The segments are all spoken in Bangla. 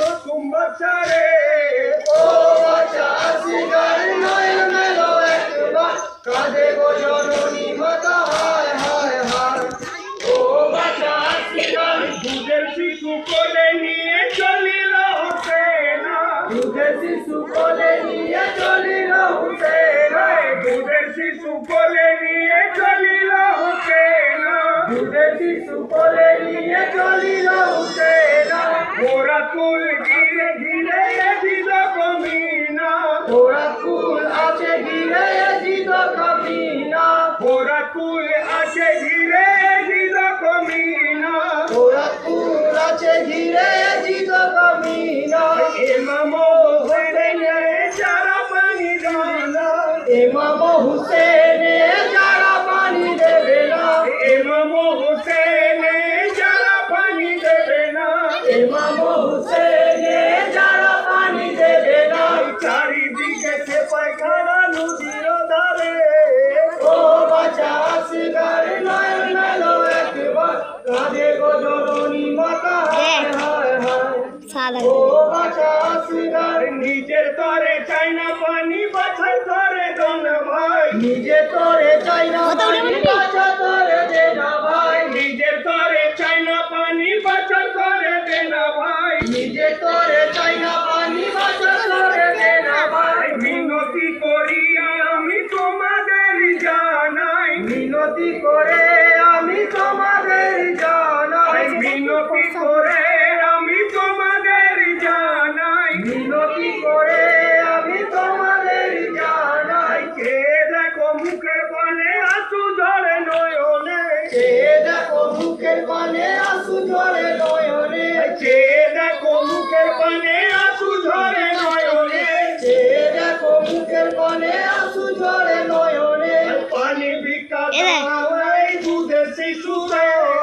নতুন বছরে ও বাচ্চা শিকার নয় মেলো একবার কাঁদে গো জননী মাতা হায় হায় হায় ও বাচ্চা শিকার দুধের শিশু কোলে নিয়ে চলিল হোসেনা দুধের শিশু কোলে নিয়ে চলিল হোসেনা দুধের শিশু কোলে নিয়ে চলিল হোসেনা দুধের শিশু কোলে নিয়ে চলিল হোসেনা ওরা কুল ঘিরে ঘিরে জিদ কমিনা ওরা কুল আছে ঘিরে জিদ কমিনা ওরা কুল আছে ঘিরে জিদ কমিনা ওরা কুল আছে ঘিরে জিদ কমিনা ইমাম হোসেনে যারা পানি দানা ইমাম হোসেনে যারা পানি দেবে না ইমাম হোসেনে যারা পানি দেবে না ইমাম হোসেনে যারা পানি দেবে না চারিদিকে সে পায়খানা নদীর ধারে ও বাচ্চা শিকার নয়ন মেলো একবার কাঁদে গো জননী মাতা হায় হায় হায় ও বাচ্চা শিকার নিজের তরে চাই না পানি বাছাই করে দন ভাই নিজের তরে চাই না পানি বাছা করে দে না ভাই নিজের তরে চাই না পানি বাছা করে দে না ভাই নিজের তরে চাই না পানি বাছা করে দে না ভাই মিনতি করি আমি তোমাদের জানাই মিনতি করে আমি তোমাদের জানাই মিনতি করে আমি তোমাদের জানাই মিনতি করে আমি তোমাদের জানাই কে দেখো মুখের পানে আঁসু ঝরে নয়নে কে দেখো মুখের পানে আঁসু ঝরে নয়নে কে দেখো মুখের পানে আঁসু ঝরে নয়নে কে দেখো মুখের পানে আঁসু ঝরে নয়নে পানি ভিক্ষা দাও এই দুধের শিশু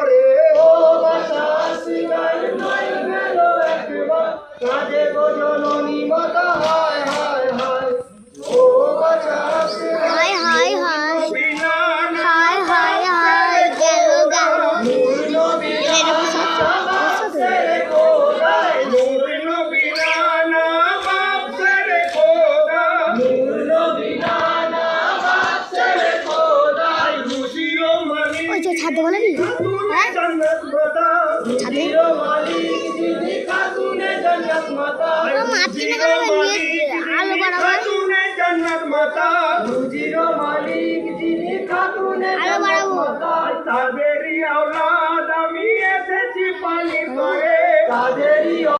রে ও বাচ্চা শিকার নয়ন মেলো একবার কাঁদে গো জননী মাতা হায় হায় হায় ও বাচ্চা শিকার হায় হায় হায় হায় হায় হায় গেল গেল নূর নবী বাপ সেরে খোদাই নূর নবী নানা বাপ সেরে খোদা নূর নবী নানা বাপ সেরে খোদাই খুশিও মালিক ওই যে ছাদে বলে নি হ্যাঁ জান্নাত মাতা ছাদে খুশিও মালিক যিনি খাতুনে জান্নাত মাতা মাতৃ আলো বাড়াবো খাতুনে জান্নাত মাতা খুশিও মালিক যিনি খাতুনে আলো বাড়াবো তাদেরই আওলাদ